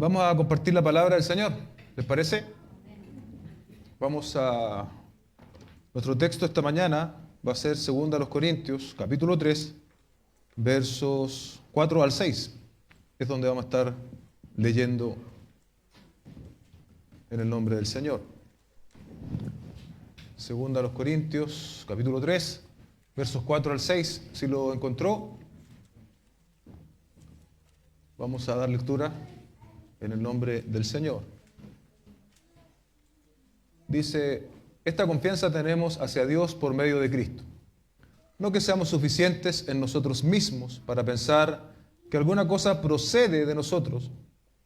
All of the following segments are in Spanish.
Vamos a compartir la palabra del Señor. ¿Les parece? Vamos a... Nuestro texto esta mañana va a ser 2 Corintios, capítulo 3, versos 4 al 6. Es donde vamos a estar leyendo en el nombre del Señor. 2 Corintios, capítulo 3, versos 4 al 6. Si lo encontró, vamos a dar lectura en el nombre del Señor. Dice: esta confianza tenemos hacia Dios por medio de Cristo. No que seamos suficientes en nosotros mismos para pensar que alguna cosa procede de nosotros,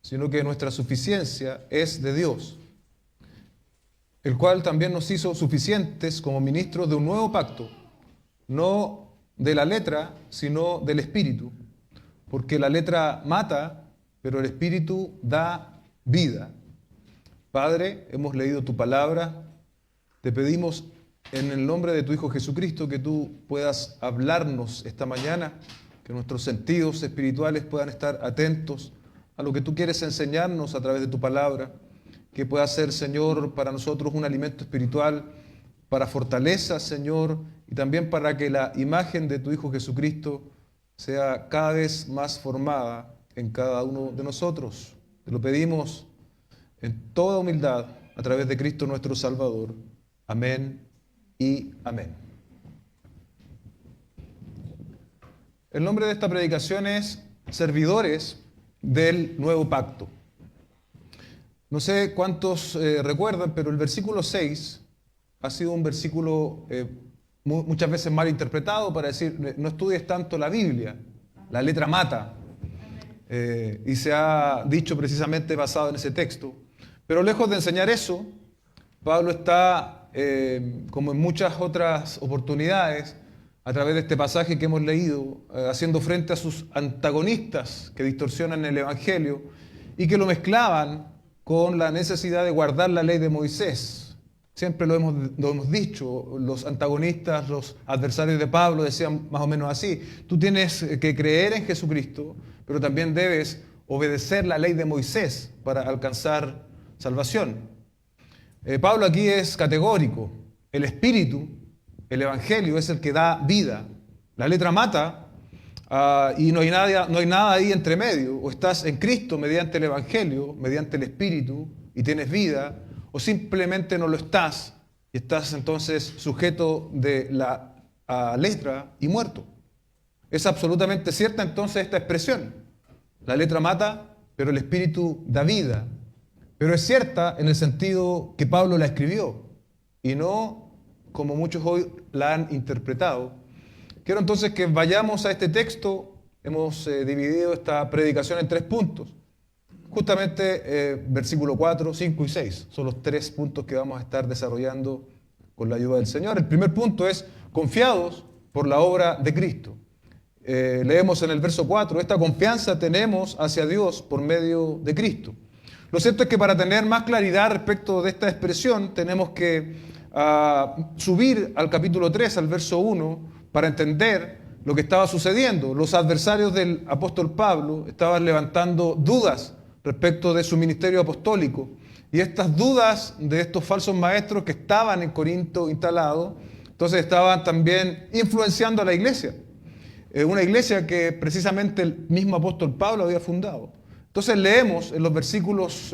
sino que nuestra suficiencia es de Dios, el cual también nos hizo suficientes como ministros de un nuevo pacto, no de la letra, sino del Espíritu, porque la letra mata, pero el Espíritu da vida. Padre, hemos leído tu palabra. Te pedimos en el nombre de tu Hijo Jesucristo que tú puedas hablarnos esta mañana, que nuestros sentidos espirituales puedan estar atentos a lo que tú quieres enseñarnos a través de tu palabra, que pueda ser, Señor, para nosotros un alimento espiritual, para fortaleza, Señor, y también para que la imagen de tu Hijo Jesucristo sea cada vez más formada en cada uno de nosotros. Te lo pedimos en toda humildad a través de Cristo nuestro Salvador. Amén y amén. El nombre de esta predicación es Servidores del Nuevo Pacto. No sé cuántos recuerdan, pero el versículo 6 ha sido un versículo muchas veces mal interpretado para decir: no estudies tanto la Biblia, la letra mata. Y se ha dicho precisamente basado en ese texto. Pero lejos de enseñar eso, Pablo está, como en muchas otras oportunidades, a través de este pasaje que hemos leído, haciendo frente a sus antagonistas que distorsionan el Evangelio y que lo mezclaban con la necesidad de guardar la ley de Moisés. Siempre lo hemos dicho, los antagonistas, los adversarios de Pablo decían más o menos así: tú tienes que creer en Jesucristo, pero también debes obedecer la ley de Moisés para alcanzar salvación. Pablo aquí es categórico: el Espíritu, el Evangelio es el que da vida. La letra mata y no hay nada ahí entre medio. O estás en Cristo mediante el Evangelio, mediante el Espíritu, y tienes vida, o simplemente no lo estás y estás entonces sujeto de la letra y muerto. Es absolutamente cierta entonces esta expresión: la letra mata, pero el Espíritu da vida. Pero es cierta en el sentido que Pablo la escribió y no como muchos hoy la han interpretado. Quiero entonces que vayamos a este texto. Hemos dividido esta predicación en 3 puntos. Justamente versículo 4, 5 y 6 son los 3 puntos que vamos a estar desarrollando con la ayuda del Señor. El primer punto es: confiados por la obra de Cristo. Leemos en el verso 4: esta confianza tenemos hacia Dios por medio de Cristo. Lo cierto es que para tener más claridad respecto de esta expresión tenemos que subir al capítulo 3, al verso 1, para entender lo que estaba sucediendo. Los adversarios del apóstol Pablo estaban levantando dudas respecto de su ministerio apostólico, y estas dudas de estos falsos maestros que estaban en Corinto instalados, entonces estaban también influenciando a la iglesia, una iglesia que precisamente el mismo apóstol Pablo había fundado. Entonces leemos en los versículos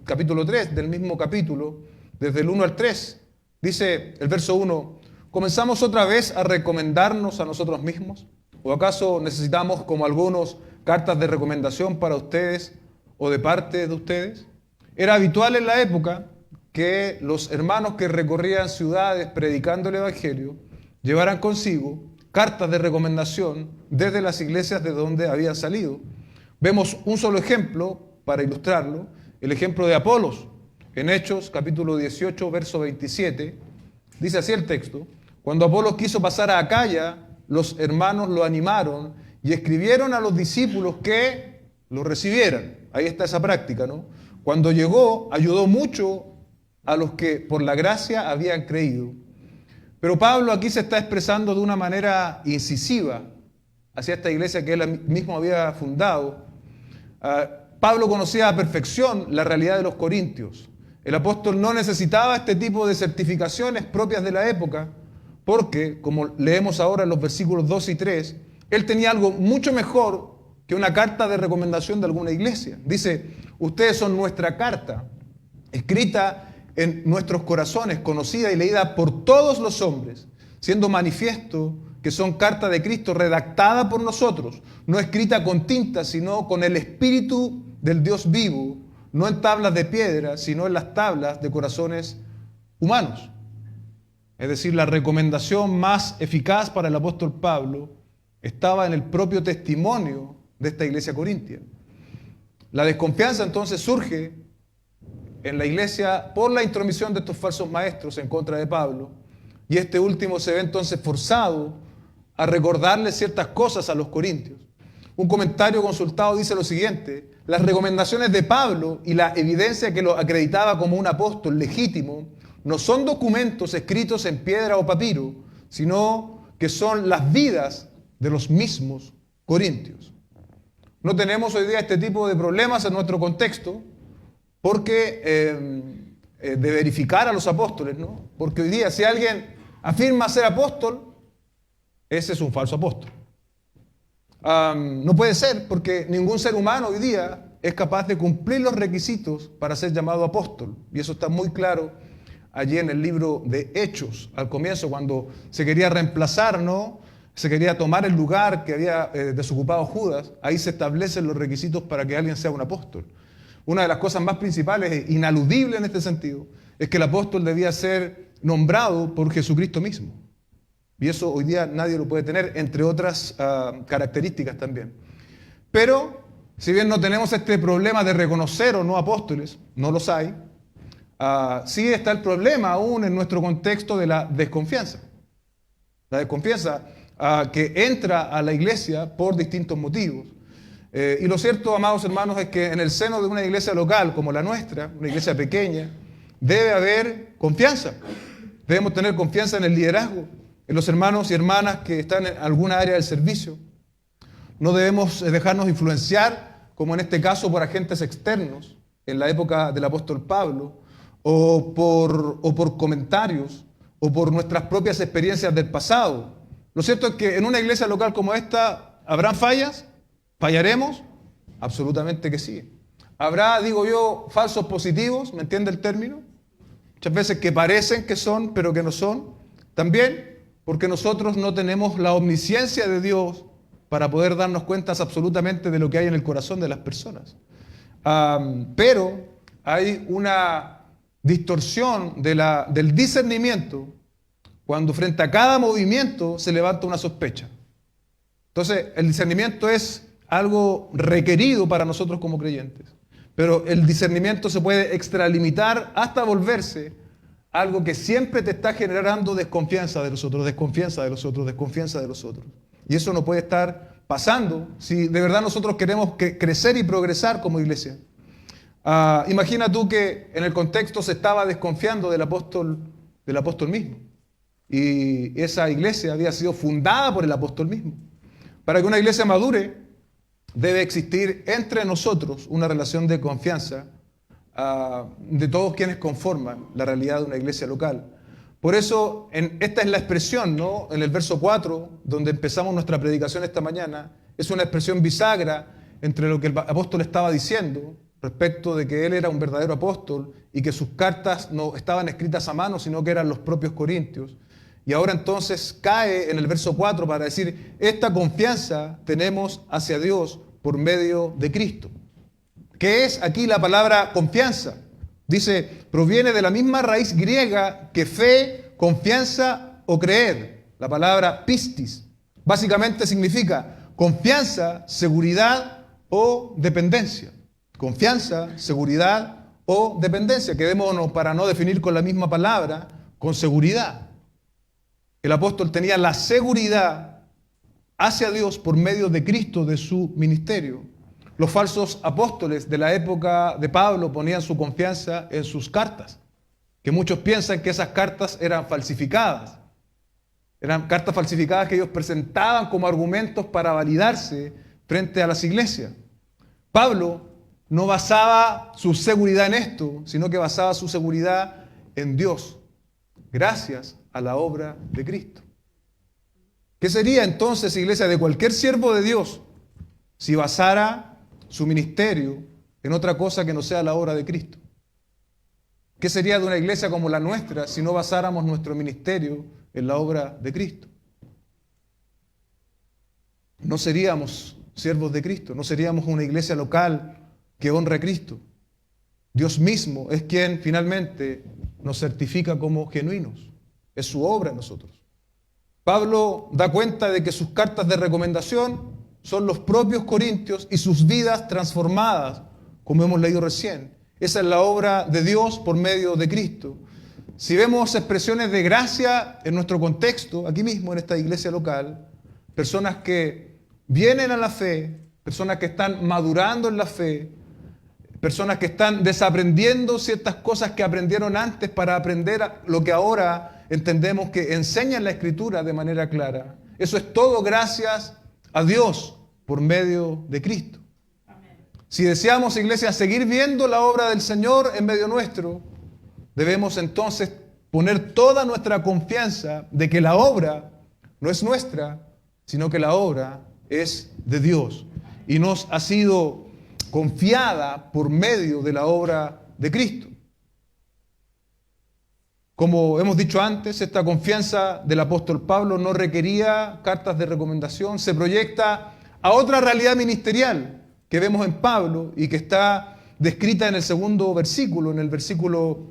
capítulo 3 del mismo capítulo, desde el 1 al 3, dice el verso 1: ¿comenzamos otra vez a recomendarnos a nosotros mismos? ¿O acaso necesitamos, como algunos, cartas de recomendación para ustedes o de parte de ustedes? Era habitual en la época que los hermanos que recorrían ciudades predicando el Evangelio llevaran consigo cartas de recomendación desde las iglesias de donde habían salido. Vemos un solo ejemplo para ilustrarlo, el ejemplo de Apolos. En Hechos, capítulo 18, verso 27, dice así el texto: cuando Apolos quiso pasar a Acaya, los hermanos lo animaron y escribieron a los discípulos que lo recibieran. Ahí está esa práctica, ¿no? Cuando llegó, ayudó mucho a los que por la gracia habían creído. Pero Pablo aquí se está expresando de una manera incisiva hacia esta iglesia que él mismo había fundado, Pablo conocía a perfección la realidad de los corintios. El apóstol no necesitaba este tipo de certificaciones propias de la época, porque, como leemos ahora en los versículos 2 y 3, él tenía algo mucho mejor que una carta de recomendación de alguna iglesia. Dice, ustedes son nuestra carta, escrita en nuestros corazones, conocida y leída por todos los hombres, siendo manifiesto que son carta de Cristo redactada por nosotros, no escrita con tinta, sino con el Espíritu del Dios vivo, no en tablas de piedra, sino en las tablas de corazones humanos. Es decir, la recomendación más eficaz para el apóstol Pablo estaba en el propio testimonio de esta iglesia corintia. La desconfianza entonces surge en la iglesia por la intromisión de estos falsos maestros en contra de Pablo, y este último se ve entonces forzado a recordarle ciertas cosas a los corintios. Un comentario consultado dice lo siguiente: las recomendaciones de Pablo y la evidencia que lo acreditaba como un apóstol legítimo no son documentos escritos en piedra o papiro, sino que son las vidas de los mismos corintios. No tenemos hoy día este tipo de problemas en nuestro contexto porque de verificar a los apóstoles, ¿no? Porque hoy día si alguien afirma ser apóstol, ese es un falso apóstol. No puede ser, porque ningún ser humano hoy día es capaz de cumplir los requisitos para ser llamado apóstol. Y eso está muy claro allí en el libro de Hechos, al comienzo, cuando se quería reemplazar, ¿no? Se quería tomar el lugar que había desocupado Judas. Ahí se establecen los requisitos para que alguien sea un apóstol. Una de las cosas más principales e inaludibles en este sentido es que el apóstol debía ser nombrado por Jesucristo mismo. Y eso hoy día nadie lo puede tener, entre otras características también. Pero, si bien no tenemos este problema de reconocer o no apóstoles, no los hay, sí está el problema aún en nuestro contexto de la desconfianza. La desconfianza que entra a la iglesia por distintos motivos. Y lo cierto, amados hermanos, es que en el seno de una iglesia local como la nuestra, una iglesia pequeña, debe haber confianza. Debemos tener confianza en el liderazgo, en los hermanos y hermanas que están en alguna área del servicio. No debemos dejarnos influenciar, como en este caso, por agentes externos, en la época del apóstol Pablo, o por comentarios, o por nuestras propias experiencias del pasado. Lo cierto es que en una iglesia local como esta, ¿habrán fallas? ¿Fallaremos? Absolutamente que sí. ¿Habrá, digo yo, falsos positivos? ¿Me entiende el término? Muchas veces que parecen que son, pero que no son. También porque nosotros no tenemos la omnisciencia de Dios para poder darnos cuenta absolutamente de lo que hay en el corazón de las personas. Pero hay una distorsión del discernimiento cuando frente a cada movimiento se levanta una sospecha. Entonces, el discernimiento es algo requerido para nosotros como creyentes, pero el discernimiento se puede extralimitar hasta volverse algo que siempre te está generando desconfianza de los otros, desconfianza de los otros, desconfianza de los otros. Y eso no puede estar pasando si de verdad nosotros queremos crecer y progresar como iglesia. Imagina tú que en el contexto se estaba desconfiando del apóstol mismo. Y esa iglesia había sido fundada por el apóstol mismo. Para que una iglesia madure, debe existir entre nosotros una relación de confianza de todos quienes conforman la realidad de una iglesia local. Por eso, esta es la expresión, ¿no? En el verso 4, donde empezamos nuestra predicación esta mañana, es una expresión bisagra entre lo que el apóstol estaba diciendo respecto de que él era un verdadero apóstol y que sus cartas no estaban escritas a mano, sino que eran los propios corintios. Y ahora entonces cae en el verso 4 para decir, esta confianza tenemos hacia Dios por medio de Cristo. ¿Qué es aquí la palabra confianza? Dice, proviene de la misma raíz griega que fe, confianza o creer. La palabra pistis. Básicamente significa confianza, seguridad o dependencia. Confianza, seguridad o dependencia. Quedémonos para no definir con la misma palabra, con seguridad. El apóstol tenía la seguridad hacia Dios por medio de Cristo, de su ministerio. Los falsos apóstoles de la época de Pablo ponían su confianza en sus cartas, que muchos piensan que esas cartas eran falsificadas. Eran cartas falsificadas que ellos presentaban como argumentos para validarse frente a las iglesias. Pablo no basaba su seguridad en esto, sino que basaba su seguridad en Dios, gracias a la obra de Cristo. ¿Qué sería entonces, iglesia, de cualquier siervo de Dios si basara su ministerio en otra cosa que no sea la obra de Cristo? ¿Qué sería de una iglesia como la nuestra si no basáramos nuestro ministerio en la obra de Cristo? No seríamos siervos de Cristo, no seríamos una iglesia local que honra a Cristo. Dios mismo es quien finalmente nos certifica como genuinos. Es su obra en nosotros. Pablo da cuenta de que sus cartas de recomendación son los propios corintios y sus vidas transformadas, como hemos leído recién. Esa es la obra de Dios por medio de Cristo. Si vemos expresiones de gracia en nuestro contexto, aquí mismo en esta iglesia local, personas que vienen a la fe, personas que están madurando en la fe, personas que están desaprendiendo ciertas cosas que aprendieron antes para aprender lo que ahora entendemos que enseña la Escritura de manera clara. Eso es todo gracias a Dios por medio de Cristo. Si deseamos, iglesia, seguir viendo la obra del Señor en medio nuestro, debemos entonces poner toda nuestra confianza de que la obra no es nuestra, sino que la obra es de Dios y nos ha sido confiada por medio de la obra de Cristo. Como hemos dicho antes, esta confianza del apóstol Pablo no requería cartas de recomendación, se proyecta a otra realidad ministerial que vemos en Pablo y que está descrita en el segundo versículo, en el versículo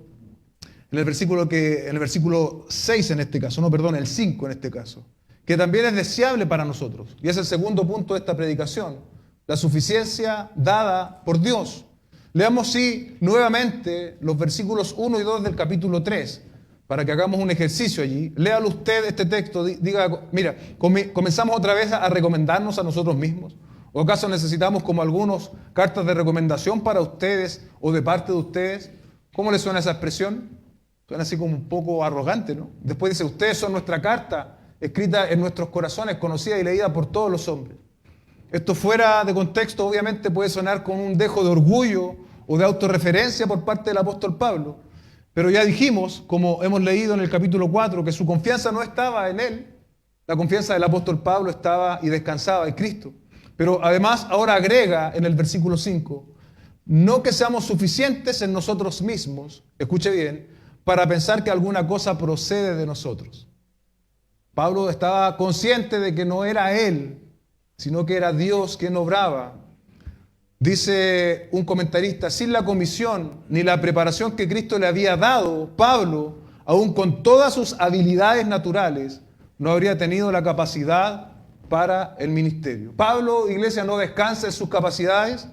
6 en este caso, el 5 en este caso, que también es deseable para nosotros. Y es el segundo punto de esta predicación, la suficiencia dada por Dios. Leamos nuevamente los versículos 1 y 2 del capítulo 3, para que hagamos un ejercicio allí. Léalo usted este texto, diga, mira, comenzamos otra vez a recomendarnos a nosotros mismos. ¿O acaso necesitamos, como algunos, cartas de recomendación para ustedes o de parte de ustedes? ¿Cómo les suena esa expresión? Suena así como un poco arrogante, ¿no? Después dice, ustedes son nuestra carta, escrita en nuestros corazones, conocida y leída por todos los hombres. Esto fuera de contexto obviamente puede sonar con un dejo de orgullo o de autorreferencia por parte del apóstol Pablo. Pero ya dijimos, como hemos leído en el capítulo 4, que su confianza no estaba en él. La confianza del apóstol Pablo estaba y descansaba en Cristo. Pero además ahora agrega en el versículo 5, no que seamos suficientes en nosotros mismos, escuche bien, para pensar que alguna cosa procede de nosotros. Pablo estaba consciente de que no era él, sino que era Dios quien obraba. Dice un comentarista, sin la comisión ni la preparación que Cristo le había dado, Pablo, aun con todas sus habilidades naturales, no habría tenido la capacidad para el ministerio. Pablo, iglesia, no descansa en sus capacidades.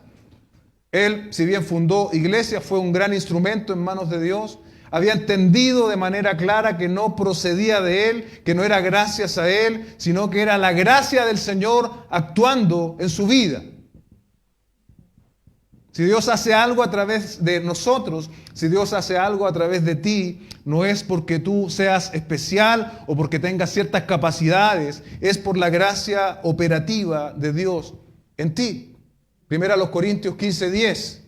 Él, si bien fundó iglesia, fue un gran instrumento en manos de Dios. Había entendido de manera clara que no procedía de él, que no era gracias a él, sino que era la gracia del Señor actuando en su vida. Si Dios hace algo a través de nosotros, si Dios hace algo a través de ti, no es porque tú seas especial o porque tengas ciertas capacidades, es por la gracia operativa de Dios en ti. Primera a los Corintios 15:10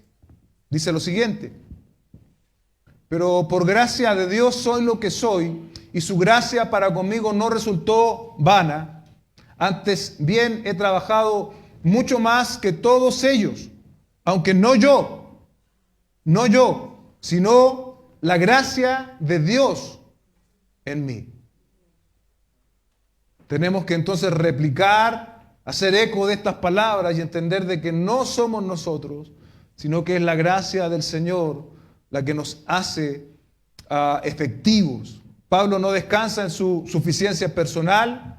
dice lo siguiente: pero por gracia de Dios soy lo que soy, y su gracia para conmigo no resultó vana. Antes bien he trabajado mucho más que todos ellos, aunque no yo, sino la gracia de Dios en mí. Tenemos que entonces replicar, hacer eco de estas palabras y entender de que no somos nosotros, sino que es la gracia del Señor la que nos hace efectivos. Pablo no descansa en su suficiencia personal.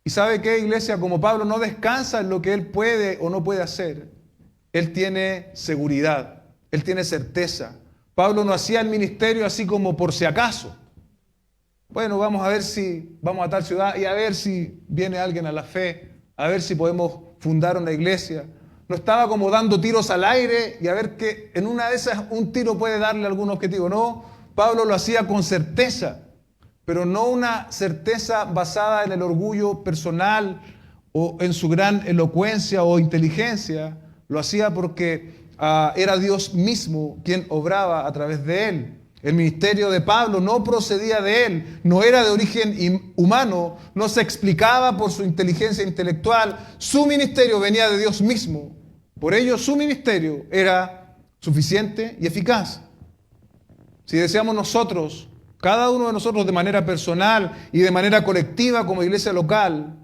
¿Y sabe qué, iglesia? Como Pablo no descansa en lo que él puede o no puede hacer, él tiene seguridad, él tiene certeza. Pablo no hacía el ministerio así como por si acaso. Bueno, vamos a ver si vamos a tal ciudad y a ver si viene alguien a la fe, a ver si podemos fundar una iglesia. No estaba como dando tiros al aire y a ver que en una de esas un tiro puede darle algún objetivo. No, Pablo lo hacía con certeza, pero no una certeza basada en el orgullo personal o en su gran elocuencia o inteligencia. Lo hacía porque era Dios mismo quien obraba a través de él. El ministerio de Pablo no procedía de él, no era de origen humano, no se explicaba por su inteligencia intelectual. Su ministerio venía de Dios mismo. Por ello, su ministerio era suficiente y eficaz. Si deseamos nosotros, cada uno de nosotros de manera personal y de manera colectiva como iglesia local,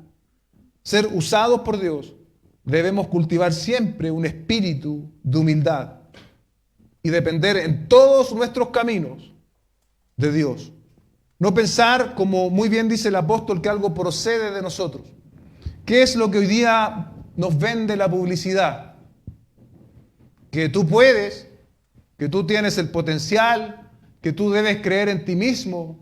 ser usados por Dios, debemos cultivar siempre un espíritu de humildad y depender en todos nuestros caminos de Dios. No pensar, como muy bien dice el apóstol, que algo procede de nosotros. ¿Qué es lo que hoy día nos vende la publicidad? Que tú puedes, que tú tienes el potencial, que tú debes creer en ti mismo,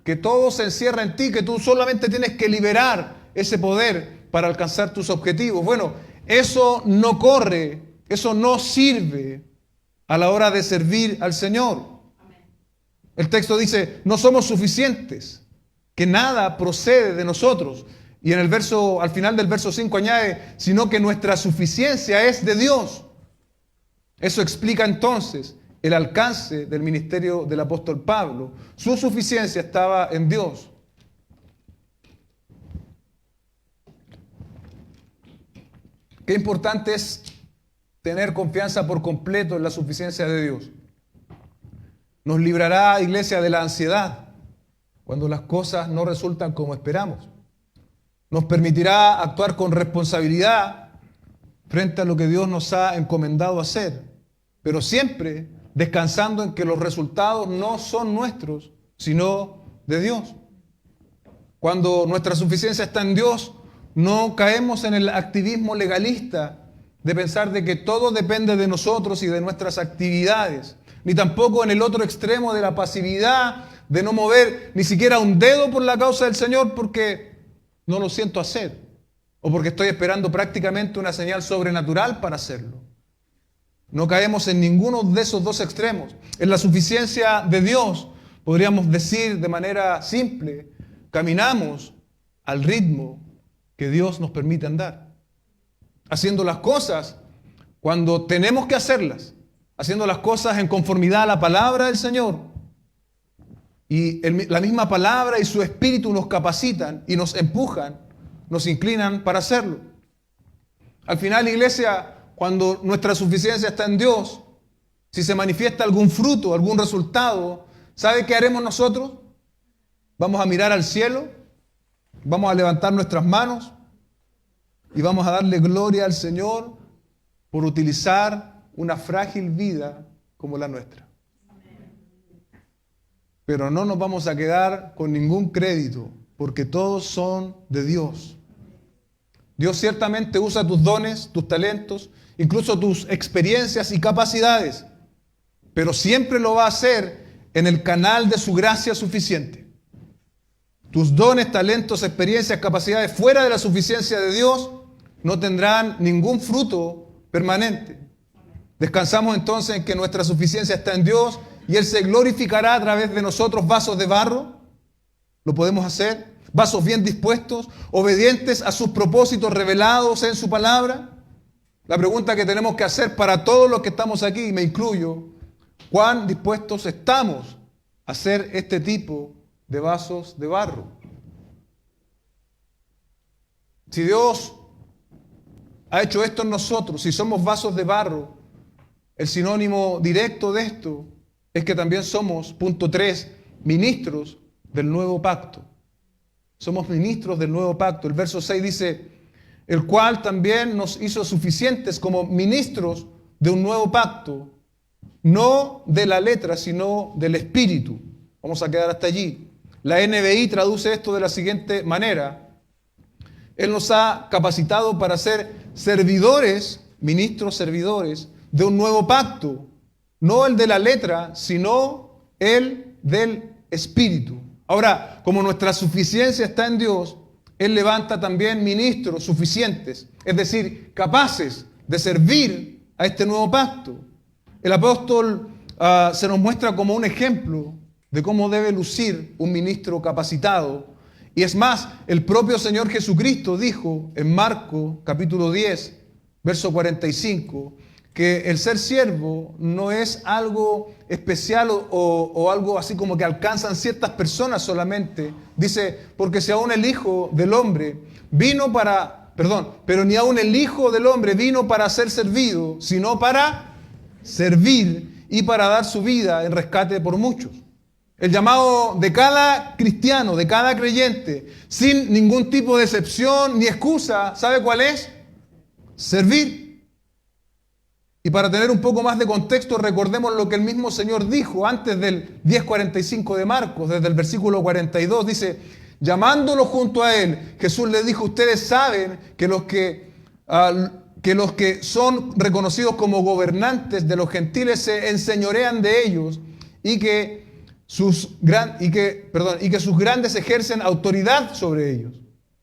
que todo se encierra en ti, que tú solamente tienes que liberar ese poder para alcanzar tus objetivos. Bueno, eso no corre, eso no sirve a la hora de servir al Señor. El texto dice, no somos suficientes, que nada procede de nosotros. Y en el verso, al final del verso 5 añade, sino que nuestra suficiencia es de Dios. Eso explica entonces el alcance del ministerio del apóstol Pablo. Su suficiencia estaba en Dios. Qué importante es tener confianza por completo en la suficiencia de Dios. Nos librará, iglesia, de la ansiedad cuando las cosas no resultan como esperamos. Nos permitirá actuar con responsabilidad frente a lo que Dios nos ha encomendado hacer, pero siempre descansando en que los resultados no son nuestros, sino de Dios. Cuando nuestra suficiencia está en Dios, no caemos en el activismo legalista de pensar de que todo depende de nosotros y de nuestras actividades, ni tampoco en el otro extremo de la pasividad, de no mover ni siquiera un dedo por la causa del Señor porque no lo siento hacer, o porque estoy esperando prácticamente una señal sobrenatural para hacerlo. No caemos en ninguno de esos dos extremos. En la suficiencia de Dios, podríamos decir de manera simple, caminamos al ritmo que Dios nos permite andar, haciendo las cosas cuando tenemos que hacerlas, haciendo las cosas en conformidad a la palabra del Señor. Y la misma palabra y su espíritu nos capacitan y nos empujan, nos inclinan para hacerlo. Al final, iglesia, cuando nuestra suficiencia está en Dios, si se manifiesta algún fruto, algún resultado, ¿sabe qué haremos nosotros? Vamos a mirar al cielo, vamos a levantar nuestras manos y vamos a darle gloria al Señor por utilizar una frágil vida como la nuestra. Pero no nos vamos a quedar con ningún crédito, porque todos son de Dios. Dios ciertamente usa tus dones, tus talentos, incluso tus experiencias y capacidades, pero siempre lo va a hacer en el canal de su gracia suficiente. Tus dones, talentos, experiencias, capacidades fuera de la suficiencia de Dios no tendrán ningún fruto permanente. Descansamos entonces en que nuestra suficiencia está en Dios y Él se glorificará a través de nosotros, vasos de barro. ¿Lo podemos hacer? Vasos bien dispuestos, obedientes a sus propósitos revelados en su palabra. La pregunta que tenemos que hacer para todos los que estamos aquí, y me incluyo, ¿cuán dispuestos estamos a ser este tipo de vasos de barro? Si Dios ha hecho esto en nosotros, si somos vasos de barro, el sinónimo directo de esto es que también somos, punto 3, ministros del nuevo pacto. Somos ministros del nuevo pacto. El verso 6 dice, el cual también nos hizo suficientes como ministros de un nuevo pacto, no de la letra, sino del espíritu. Vamos a quedar hasta allí. La NBI traduce esto de la siguiente manera. Él nos ha capacitado para ser servidores, ministros servidores, de un nuevo pacto, no el de la letra, sino el del espíritu. Ahora, como nuestra suficiencia está en Dios, Él levanta también ministros suficientes, es decir, capaces de servir a este nuevo pacto. El apóstol se nos muestra como un ejemplo de cómo debe lucir un ministro capacitado. Y es más, el propio Señor Jesucristo dijo en Marcos capítulo 10, verso 45, que el ser siervo no es algo especial o algo así como que alcanzan ciertas personas solamente. Dice, porque si aún el Hijo del Hombre vino para, pero ni aún el Hijo del Hombre vino para ser servido, sino para servir y para dar su vida en rescate por muchos. El llamado de cada cristiano, de cada creyente, sin ningún tipo de excepción ni excusa, ¿sabe cuál es? Servir. Y para tener un poco más de contexto, recordemos lo que el mismo Señor dijo antes del 10:45 de Marcos, desde el versículo 42, dice, llamándolo junto a él, Jesús le dijo, ustedes saben que los que son reconocidos como gobernantes de los gentiles se enseñorean de ellos y que sus grandes ejercen autoridad sobre ellos.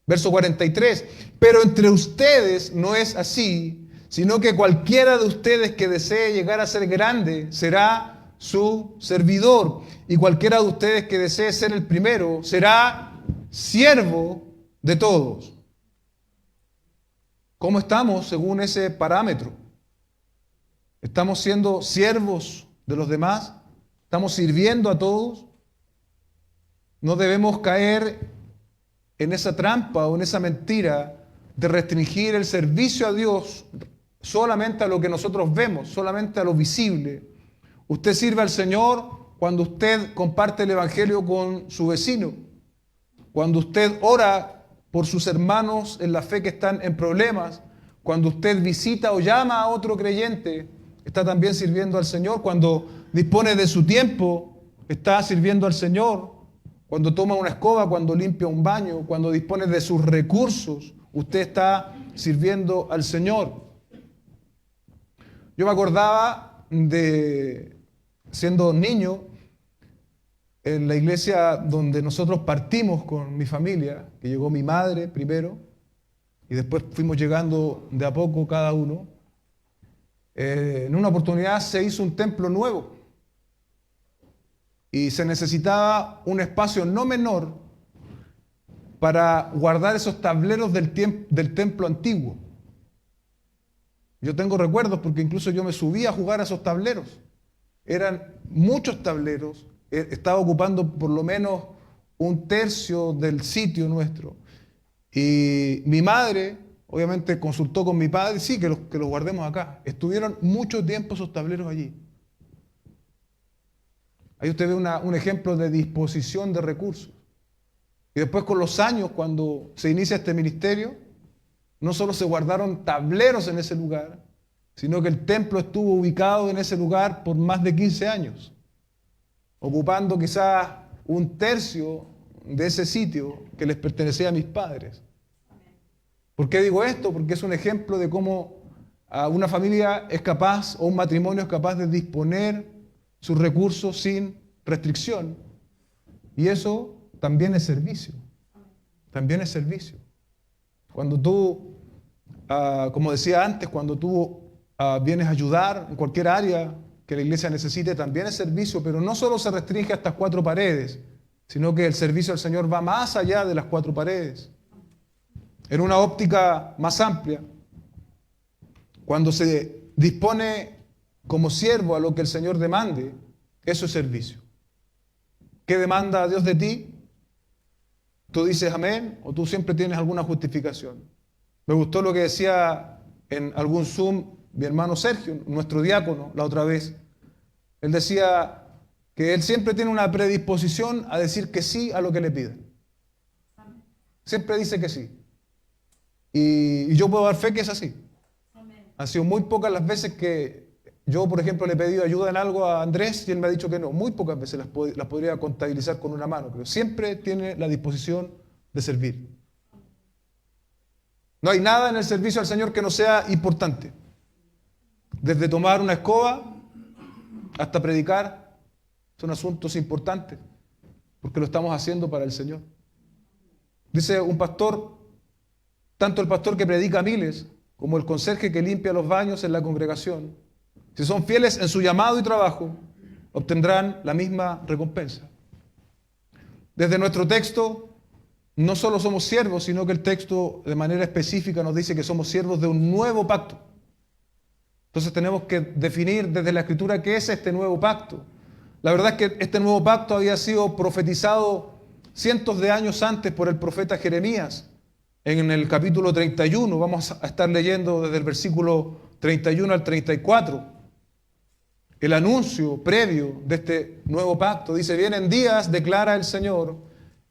Verso 43, pero entre ustedes no es así, sino que cualquiera de ustedes que desee llegar a ser grande será su servidor, y cualquiera de ustedes que desee ser el primero será siervo de todos. ¿Cómo estamos según ese parámetro? ¿Estamos siendo siervos de los demás? ¿Estamos sirviendo a todos? No debemos caer en esa trampa o en esa mentira de restringir el servicio a Dios solamente a lo que nosotros vemos, solamente a lo visible. Usted sirve al Señor cuando usted comparte el Evangelio con su vecino, cuando usted ora por sus hermanos en la fe que están en problemas, cuando usted visita o llama a otro creyente, está también sirviendo al Señor, cuando dispone de su tiempo, está sirviendo al Señor, cuando toma una escoba, cuando limpia un baño, cuando dispone de sus recursos, usted está sirviendo al Señor. Yo me acordaba de, siendo niño, en la iglesia donde nosotros partimos con mi familia, que llegó mi madre primero, y después fuimos llegando de a poco cada uno, en una oportunidad se hizo un templo nuevo y se necesitaba un espacio no menor para guardar esos tableros del templo antiguo. Yo tengo recuerdos porque incluso yo me subí a jugar a esos tableros. Eran muchos tableros, estaba ocupando por lo menos un tercio del sitio nuestro. Y mi madre, obviamente, consultó con mi padre, sí, que los guardemos acá. Estuvieron mucho tiempo esos tableros allí. Ahí usted ve un ejemplo de disposición de recursos. Y después con los años, cuando se inicia este ministerio, no solo se guardaron tableros en ese lugar, sino que el templo estuvo ubicado en ese lugar por más de 15 años, ocupando quizás un tercio de ese sitio que les pertenecía a mis padres. ¿Por qué digo esto? Porque es un ejemplo de cómo una familia es capaz, o un matrimonio es capaz de disponer sus recursos sin restricción. Y eso también es servicio. También es servicio. Cuando tú, como decía antes, cuando tú vienes a ayudar en cualquier área que la iglesia necesite, también es servicio, pero no solo se restringe a estas 4 paredes, sino que el servicio al Señor va más allá de las 4 paredes. En una óptica más amplia, cuando se dispone como siervo a lo que el Señor demande, eso es servicio. ¿Qué demanda Dios de ti? ¿Tú dices amén o tú siempre tienes alguna justificación? Me gustó lo que decía en algún Zoom mi hermano Sergio, nuestro diácono, la otra vez. Él decía que él siempre tiene una predisposición a decir que sí a lo que le piden. Siempre dice que sí. Y yo puedo dar fe que es así. Han sido muy pocas las veces que yo, por ejemplo, le he pedido ayuda en algo a Andrés y él me ha dicho que no. Muy pocas veces las podría contabilizar con una mano, pero siempre tiene la disposición de servir. No hay nada en el servicio al Señor que no sea importante. Desde tomar una escoba hasta predicar, son asuntos importantes, porque lo estamos haciendo para el Señor. Dice un pastor, tanto el pastor que predica a miles, como el conserje que limpia los baños en la congregación, si son fieles en su llamado y trabajo, obtendrán la misma recompensa. Desde nuestro texto, no solo somos siervos, sino que el texto de manera específica nos dice que somos siervos de un nuevo pacto. Entonces tenemos que definir desde la Escritura qué es este nuevo pacto. La verdad es que este nuevo pacto había sido profetizado cientos de años antes por el profeta Jeremías. En el capítulo 31, vamos a estar leyendo desde el versículo 31 al 34. El anuncio previo de este nuevo pacto dice: vienen días, declara el Señor,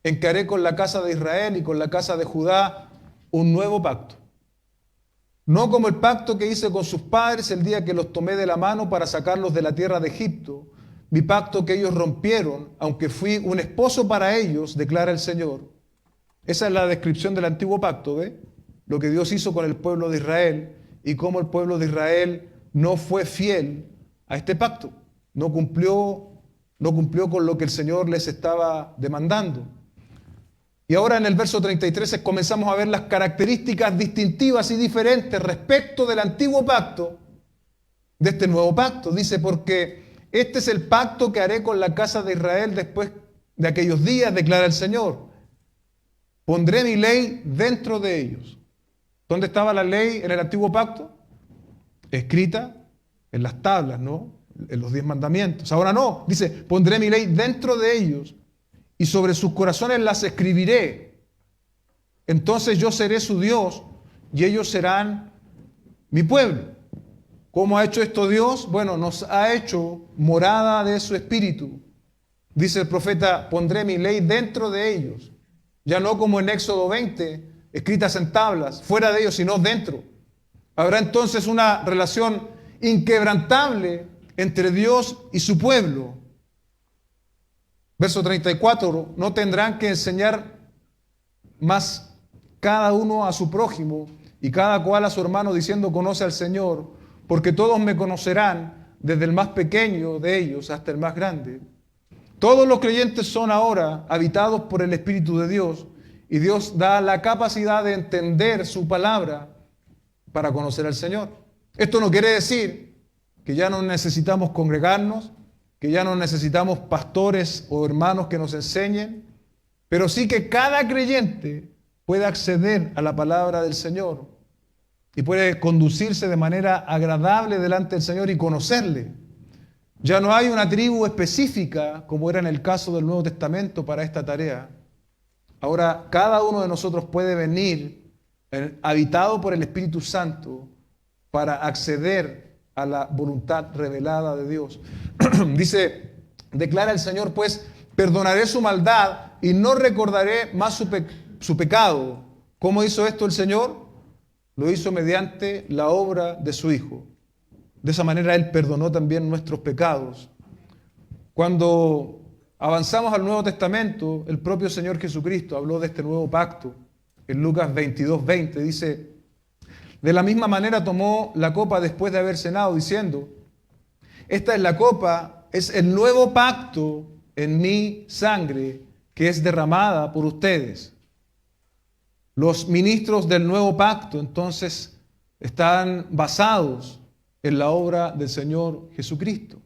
en que haré con la casa de Israel y con la casa de Judá un nuevo pacto. No como el pacto que hice con sus padres el día que los tomé de la mano para sacarlos de la tierra de Egipto, mi pacto que ellos rompieron, aunque fui un esposo para ellos, declara el Señor. Esa es la descripción del antiguo pacto, ¿ve? Lo que Dios hizo con el pueblo de Israel y cómo el pueblo de Israel no fue fiel a este pacto. No cumplió con lo que el Señor les estaba demandando. Y ahora en el verso 33 comenzamos a ver las características distintivas y diferentes respecto del antiguo pacto, de este nuevo pacto. Dice: porque este es el pacto que haré con la casa de Israel después de aquellos días, declara el Señor. Pondré mi ley dentro de ellos. ¿Dónde estaba la ley en el antiguo pacto? Escrita en las tablas, ¿no? En los 10 mandamientos. Ahora no, dice: pondré mi ley dentro de ellos y sobre sus corazones las escribiré. Entonces yo seré su Dios y ellos serán mi pueblo. ¿Cómo ha hecho esto Dios? Bueno, nos ha hecho morada de su espíritu. Dice el profeta: pondré mi ley dentro de ellos. Ya no como en Éxodo 20, escritas en tablas, fuera de ellos, sino dentro. Habrá entonces una relación inquebrantable entre Dios y su pueblo. Verso 34, no tendrán que enseñar más cada uno a su prójimo y cada cual a su hermano, diciendo: conoce al Señor, porque todos me conocerán, desde el más pequeño de ellos hasta el más grande. Todos los creyentes son ahora habitados por el Espíritu de Dios, y Dios da la capacidad de entender su palabra para conocer al Señor. Esto no quiere decir que ya no necesitamos congregarnos, que ya no necesitamos pastores o hermanos que nos enseñen, pero sí que cada creyente puede acceder a la palabra del Señor y puede conducirse de manera agradable delante del Señor y conocerle. Ya no hay una tribu específica, como era en el caso del Nuevo Testamento, para esta tarea. Ahora cada uno de nosotros puede venir habitado por el Espíritu Santo para acceder a la voluntad revelada de Dios. Dice, declara el Señor, pues perdonaré su maldad y no recordaré más su pecado. ¿Cómo hizo esto el Señor? Lo hizo mediante la obra de su Hijo. De esa manera Él perdonó también nuestros pecados. Cuando avanzamos al Nuevo Testamento, el propio Señor Jesucristo habló de este nuevo pacto. En Lucas 22:20 dice: de la misma manera tomó la copa después de haber cenado, diciendo: esta es la copa, es el nuevo pacto en mi sangre, que es derramada por ustedes. Los ministros del nuevo pacto entonces están basados en la obra del Señor Jesucristo.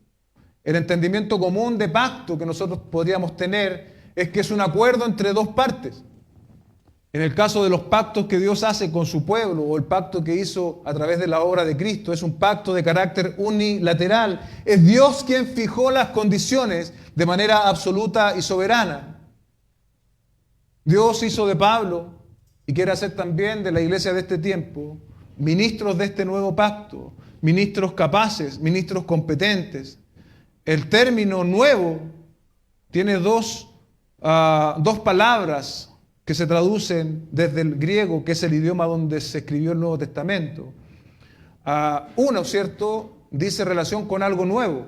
El entendimiento común de pacto que nosotros podríamos tener es que es un acuerdo entre dos partes. En el caso de los pactos que Dios hace con su pueblo, o el pacto que hizo a través de la obra de Cristo, es un pacto de carácter unilateral. Es Dios quien fijó las condiciones de manera absoluta y soberana. Dios hizo de Pablo, y quiere hacer también de la iglesia de este tiempo, ministros de este nuevo pacto, ministros capaces, ministros competentes. El término nuevo tiene dos palabras que se traducen desde el griego, que es el idioma donde se escribió el Nuevo Testamento. Uno, ¿cierto?, dice relación con algo nuevo,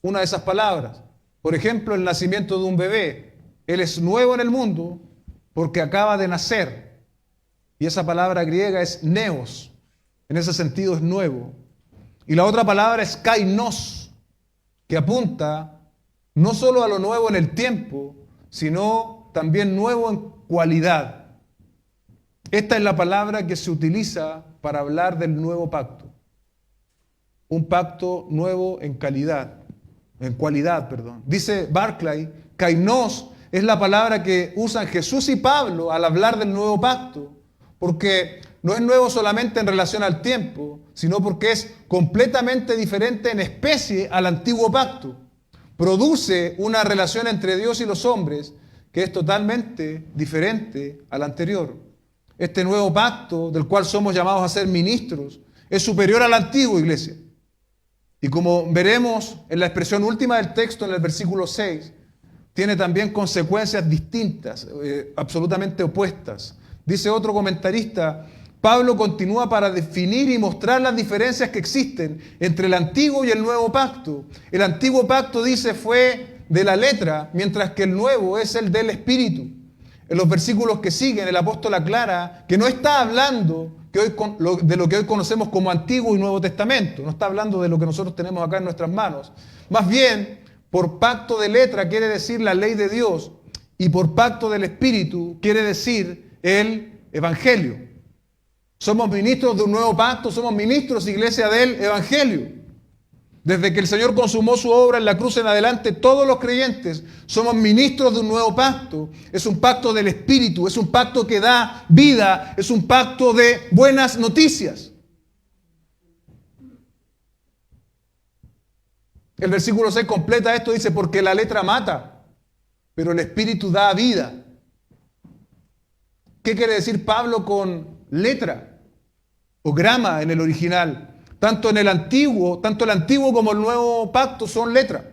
una de esas palabras. Por ejemplo, el nacimiento de un bebé. Él es nuevo en el mundo porque acaba de nacer. Y esa palabra griega es neos. En ese sentido es nuevo. Y la otra palabra es kainos, que apunta no solo a lo nuevo en el tiempo, sino también nuevo en cualidad. Esta es la palabra que se utiliza para hablar del nuevo pacto. Un pacto nuevo en cualidad. Dice Barclay, kainos es la palabra que usan Jesús y Pablo al hablar del nuevo pacto, porque no es nuevo solamente en relación al tiempo, sino porque es completamente diferente en especie al antiguo pacto. Produce una relación entre Dios y los hombres que es totalmente diferente al anterior. Este nuevo pacto, del cual somos llamados a ser ministros, es superior al antiguo, iglesia. Y como veremos en la expresión última del texto, en el versículo 6, tiene también consecuencias distintas, absolutamente opuestas. Dice otro comentarista, Pablo continúa para definir y mostrar las diferencias que existen entre el antiguo y el nuevo pacto. El antiguo pacto, dice, fue de la letra, mientras que el nuevo es el del espíritu. En los versículos que siguen, el apóstol aclara que no está hablando de lo que hoy conocemos como Antiguo y Nuevo Testamento. No está hablando de lo que nosotros tenemos acá en nuestras manos. Más bien, por pacto de letra quiere decir la ley de Dios, y por pacto del Espíritu quiere decir el Evangelio. Somos ministros de un nuevo pacto, somos ministros, iglesia, del Evangelio. Desde que el Señor consumó su obra en la cruz en adelante, todos los creyentes somos ministros de un nuevo pacto. Es un pacto del Espíritu, es un pacto que da vida, es un pacto de buenas noticias. El versículo 6 completa esto, dice, porque la letra mata, pero el Espíritu da vida. ¿Qué quiere decir Pablo con letra o grama en el original? Tanto el antiguo como el nuevo pacto son letras,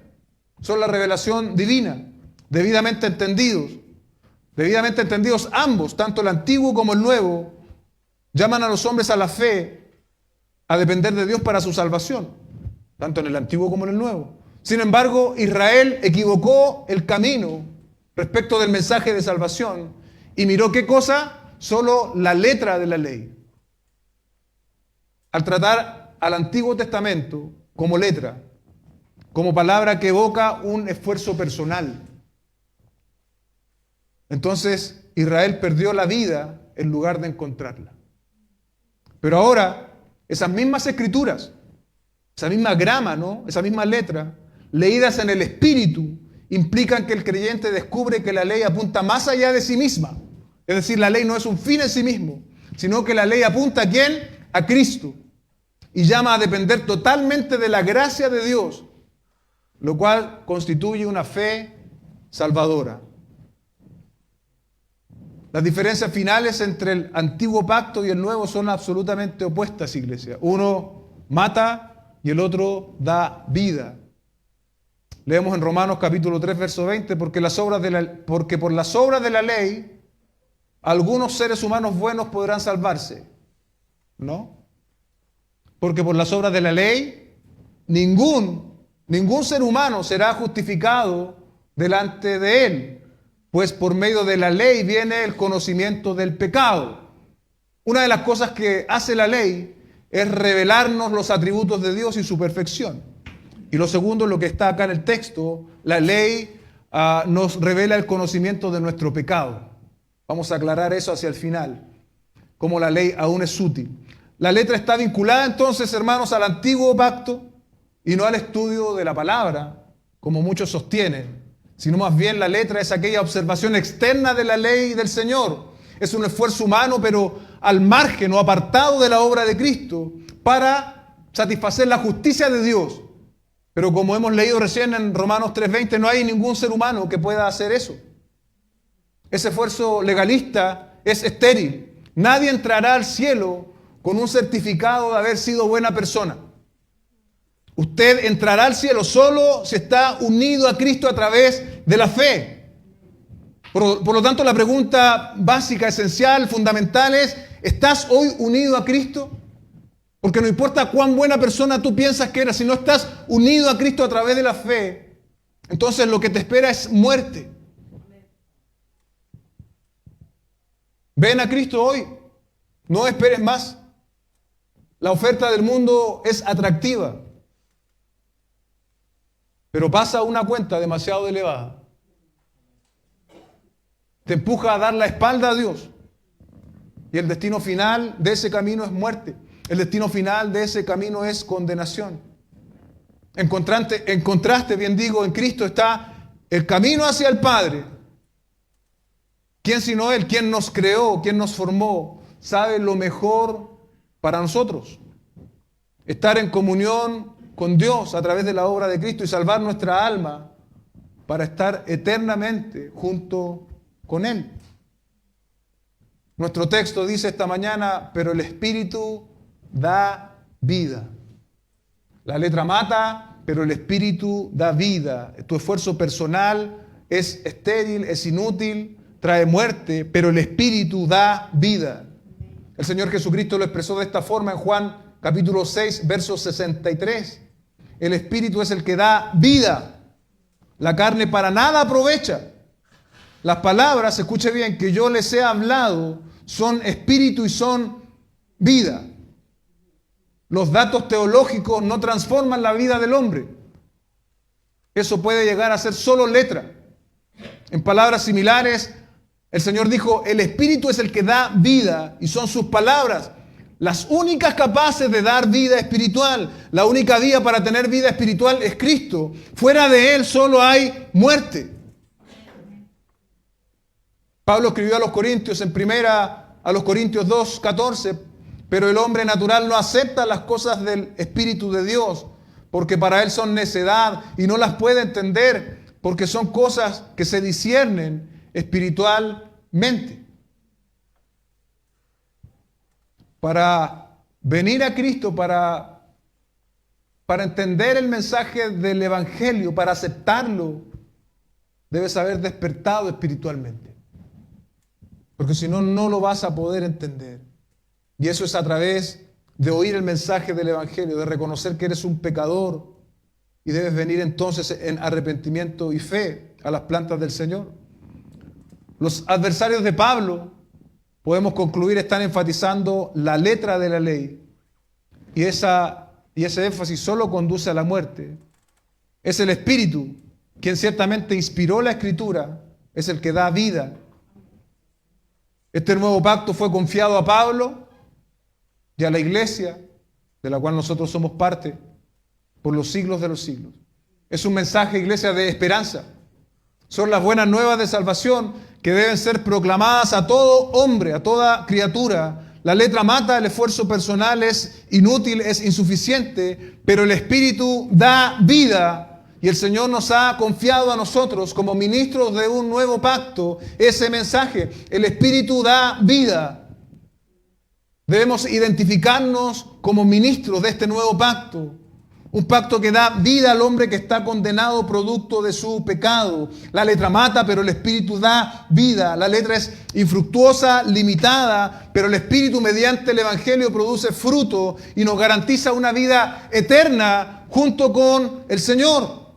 son la revelación divina, debidamente entendidos ambos, tanto el antiguo como el nuevo, llaman a los hombres a la fe, a depender de Dios para su salvación, tanto en el antiguo como en el nuevo. Sin embargo, Israel equivocó el camino respecto del mensaje de salvación y miró ¿qué cosa? Solo la letra de la ley. Al tratar al Antiguo Testamento como letra, como palabra que evoca un esfuerzo personal. Entonces Israel perdió la vida en lugar de encontrarla. Pero ahora, esas mismas escrituras, esa misma grama, ¿no? Esa misma letra, leídas en el Espíritu, implican que el creyente descubre que la ley apunta más allá de sí misma. Es decir, la ley no es un fin en sí mismo, sino que la ley apunta ¿a quién? A Cristo. Y llama a depender totalmente de la gracia de Dios, lo cual constituye una fe salvadora. Las diferencias finales entre el antiguo pacto y el nuevo son absolutamente opuestas, iglesia. Uno mata y el otro da vida. Leemos en Romanos capítulo 3, verso 20, porque por las obras de la ley algunos seres humanos buenos podrán salvarse. ¿No? Porque por las obras de la ley, ningún ser humano será justificado delante de él, pues por medio de la ley viene el conocimiento del pecado. Una de las cosas que hace la ley es revelarnos los atributos de Dios y su perfección. Y lo segundo, lo que está acá en el texto, la ley nos revela el conocimiento de nuestro pecado. Vamos a aclarar eso hacia el final, cómo la ley aún es útil. La letra está vinculada entonces, hermanos, al antiguo pacto y no al estudio de la palabra, como muchos sostienen, sino más bien la letra es aquella observación externa de la ley del Señor. Es un esfuerzo humano, pero al margen o apartado de la obra de Cristo para satisfacer la justicia de Dios. Pero como hemos leído recién en Romanos 3:20, no hay ningún ser humano que pueda hacer eso. Ese esfuerzo legalista es estéril. Nadie entrará al cielo con un certificado de haber sido buena persona. Usted entrará al cielo solo si está unido a Cristo a través de la fe. Por lo tanto, la pregunta básica, esencial, fundamental es, ¿estás hoy unido a Cristo? Porque no importa cuán buena persona tú piensas que eres, si no estás unido a Cristo a través de la fe, entonces lo que te espera es muerte. Ven a Cristo hoy, no esperes más. La oferta del mundo es atractiva, pero pasa una cuenta demasiado elevada. Te empuja a dar la espalda a Dios. Y el destino final de ese camino es muerte. El destino final de ese camino es condenación. En contraste, bien digo, en Cristo está el camino hacia el Padre. ¿Quién sino Él? ¿Quién nos creó? ¿Quién nos formó? sabe lo mejor para nosotros. Estar en comunión con Dios a través de la obra de Cristo y salvar nuestra alma para estar eternamente junto con Él. Nuestro texto dice esta mañana, pero el Espíritu da vida. La letra mata, pero el Espíritu da vida. Tu esfuerzo personal es estéril, es inútil, trae muerte, pero el Espíritu da vida. El Señor Jesucristo lo expresó de esta forma en Juan capítulo 6, verso 63. El Espíritu es el que da vida. La carne para nada aprovecha. Las palabras, escuche bien, que yo les he hablado son espíritu y son vida. Los datos teológicos no transforman la vida del hombre. Eso puede llegar a ser solo letra. En palabras similares, el Señor dijo, el Espíritu es el que da vida y son sus palabras las únicas capaces de dar vida espiritual. La única vía para tener vida espiritual es Cristo. Fuera de Él solo hay muerte. Pablo escribió a los Corintios en a los Corintios 2:14, pero el hombre natural no acepta las cosas del Espíritu de Dios, porque para él son necedad y no las puede entender, porque son cosas que se disciernen espiritualmente. Para venir a Cristo, para entender el mensaje del Evangelio, para aceptarlo, debes haber despertado espiritualmente. Porque si no, no lo vas a poder entender. Y eso es a través de oír el mensaje del Evangelio, de reconocer que eres un pecador y debes venir entonces en arrepentimiento y fe a las plantas del Señor. Los adversarios de Pablo, podemos concluir, están enfatizando la letra de la ley y ese énfasis solo conduce a la muerte. Es el Espíritu quien ciertamente inspiró la Escritura, es el que da vida. Este nuevo pacto fue confiado a Pablo y a la iglesia, de la cual nosotros somos parte, por los siglos de los siglos. Es un mensaje, iglesia, de esperanza. Son las buenas nuevas de salvación que deben ser proclamadas a todo hombre, a toda criatura. La letra mata, el esfuerzo personal es inútil, es insuficiente, pero el Espíritu da vida. Y el Señor nos ha confiado a nosotros como ministros de un nuevo pacto ese mensaje. El Espíritu da vida. Debemos identificarnos como ministros de este nuevo pacto. Un pacto que da vida al hombre que está condenado producto de su pecado. La letra mata, pero el Espíritu da vida. La letra es infructuosa, limitada, pero el Espíritu mediante el Evangelio produce fruto y nos garantiza una vida eterna junto con el Señor.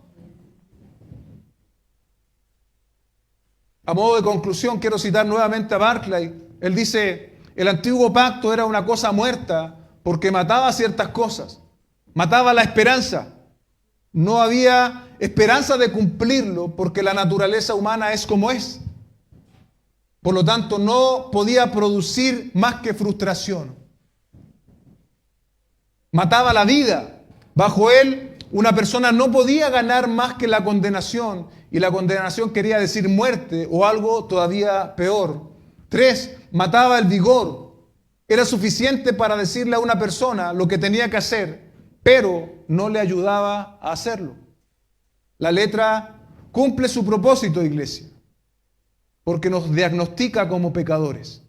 A modo de conclusión, quiero citar nuevamente a Barclay. Él dice, el antiguo pacto era una cosa muerta porque mataba ciertas cosas. Mataba la esperanza. No había esperanza de cumplirlo porque la naturaleza humana es como es. Por lo tanto, no podía producir más que frustración. Mataba la vida. Bajo él, una persona no podía ganar más que la condenación. Y la condenación quería decir muerte o algo todavía peor. 3, mataba el vigor. Era suficiente para decirle a una persona lo que tenía que hacer, pero no le ayudaba a hacerlo. La letra cumple su propósito, iglesia, porque nos diagnostica como pecadores.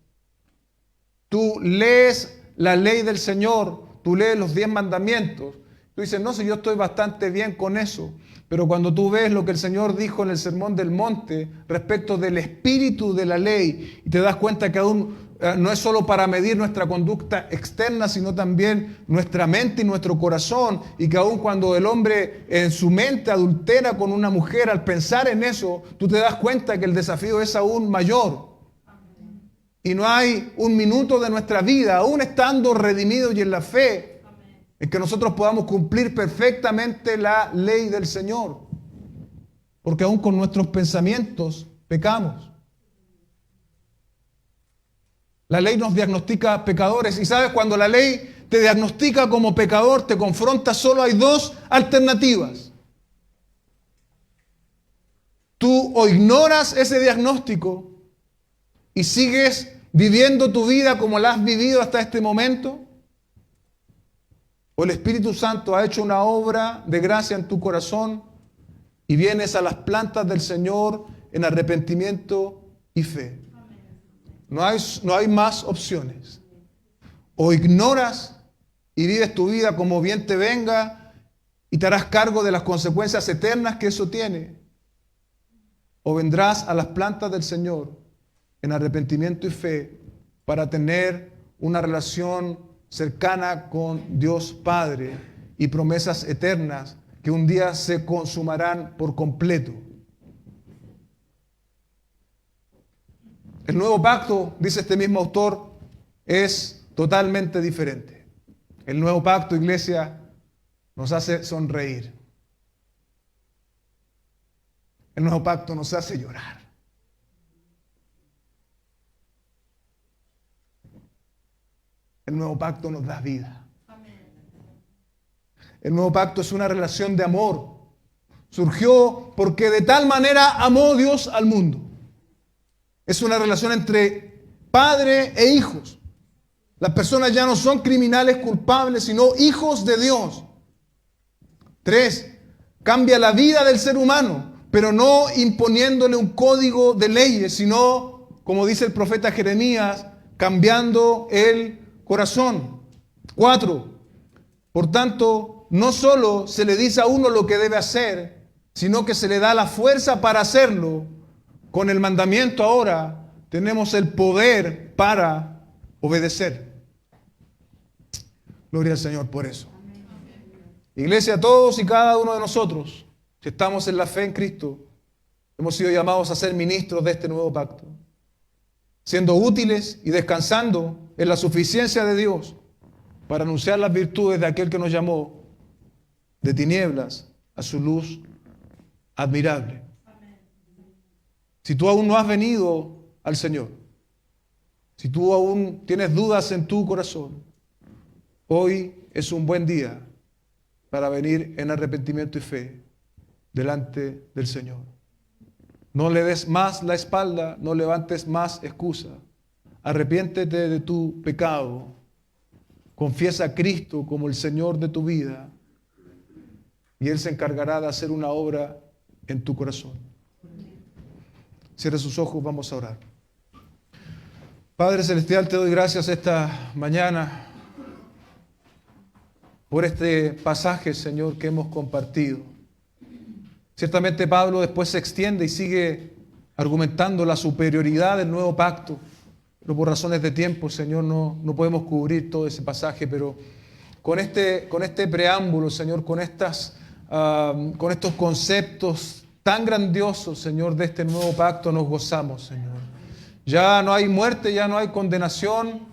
Tú lees la ley del Señor, tú lees los 10 mandamientos, tú dices, no sé, yo estoy bastante bien con eso, pero cuando tú ves lo que el Señor dijo en el Sermón del Monte respecto del espíritu de la ley, y te das cuenta que aún no es solo para medir nuestra conducta externa, sino también nuestra mente y nuestro corazón, y que aún cuando el hombre en su mente adultera con una mujer, al pensar en eso, tú te das cuenta que el desafío es aún mayor. Y no hay un minuto de nuestra vida, aún estando redimidos y en la fe, en que nosotros podamos cumplir perfectamente la ley del Señor. Porque aún con nuestros pensamientos pecamos. La ley nos diagnostica pecadores. Y sabes, cuando la ley te diagnostica como pecador, te confronta, solo hay 2 alternativas. Tú o ignoras ese diagnóstico y sigues viviendo tu vida como la has vivido hasta este momento? ¿O el Espíritu Santo ha hecho una obra de gracia en tu corazón y vienes a las plantas del Señor en arrepentimiento y fe? No hay más opciones. O ignoras y vives tu vida como bien te venga y te harás cargo de las consecuencias eternas que eso tiene. O vendrás a las plantas del Señor en arrepentimiento y fe para tener una relación cercana con Dios Padre y promesas eternas que un día se consumarán por completo. El nuevo pacto, dice este mismo autor, es totalmente diferente. El nuevo pacto, iglesia, nos hace sonreír. El nuevo pacto nos hace llorar. El nuevo pacto nos da vida. El nuevo pacto es una relación de amor. Surgió porque de tal manera amó Dios al mundo. Es una relación entre padre e hijos. Las personas ya no son criminales culpables, sino hijos de Dios. 3, cambia la vida del ser humano, pero no imponiéndole un código de leyes, sino, como dice el profeta Jeremías, cambiando el corazón. 4, por tanto, no solo se le dice a uno lo que debe hacer, sino que se le da la fuerza para hacerlo. Con el mandamiento ahora tenemos el poder para obedecer. Gloria al Señor por eso. Iglesia, todos y cada uno de nosotros, si estamos en la fe en Cristo, hemos sido llamados a ser ministros de este nuevo pacto, siendo útiles y descansando en la suficiencia de Dios para anunciar las virtudes de aquel que nos llamó de tinieblas a su luz admirable. Si tú aún no has venido al Señor, si tú aún tienes dudas en tu corazón, hoy es un buen día para venir en arrepentimiento y fe delante del Señor. No le des más la espalda, no levantes más excusa. Arrepiéntete de tu pecado. Confiesa a Cristo como el Señor de tu vida y Él se encargará de hacer una obra en tu corazón. Cierre sus ojos, vamos a orar. Padre Celestial, te doy gracias esta mañana por este pasaje, Señor, que hemos compartido. Ciertamente Pablo después se extiende y sigue argumentando la superioridad del nuevo pacto, pero por razones de tiempo, Señor, no podemos cubrir todo ese pasaje, pero con este preámbulo, Señor, con estos conceptos tan grandiosos, Señor, de este nuevo pacto nos gozamos, Señor. Ya no hay muerte, ya no hay condenación.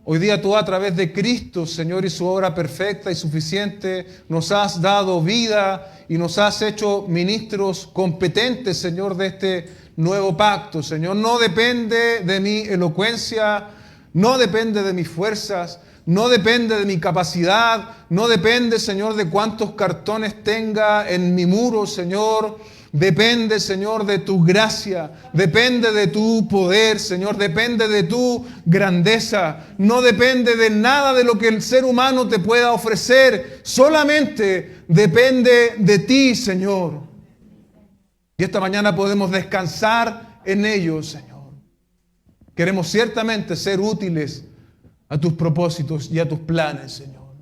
Hoy día tú a través de Cristo, Señor, y su obra perfecta y suficiente, nos has dado vida y nos has hecho ministros competentes, Señor, de este nuevo pacto, Señor. No depende de mi elocuencia, no depende de mis fuerzas, no depende de mi capacidad, no depende, Señor, de cuántos cartones tenga en mi muro, Señor. Depende, Señor, de tu gracia, depende de tu poder, Señor, depende de tu grandeza, no depende de nada de lo que el ser humano te pueda ofrecer, solamente depende de ti, Señor. Y esta mañana podemos descansar en ello, Señor. Queremos ciertamente ser útiles a tus propósitos y a tus planes, Señor.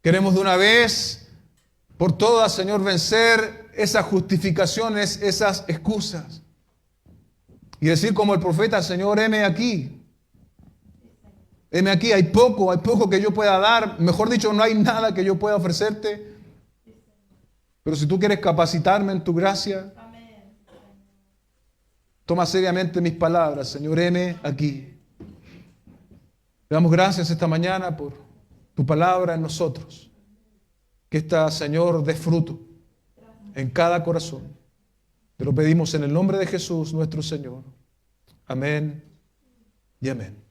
Queremos de una vez por todas, Señor, vencer esas justificaciones, esas excusas. Y decir como el profeta, Señor, heme aquí. Heme aquí, hay poco que yo pueda dar. Mejor dicho, no hay nada que yo pueda ofrecerte. Pero si tú quieres capacitarme en tu gracia, toma seriamente mis palabras, Señor, heme aquí. Te damos gracias esta mañana por tu palabra en nosotros. Que esta, Señor, dé fruto en cada corazón. Te lo pedimos en el nombre de Jesús, nuestro Señor. Amén y amén.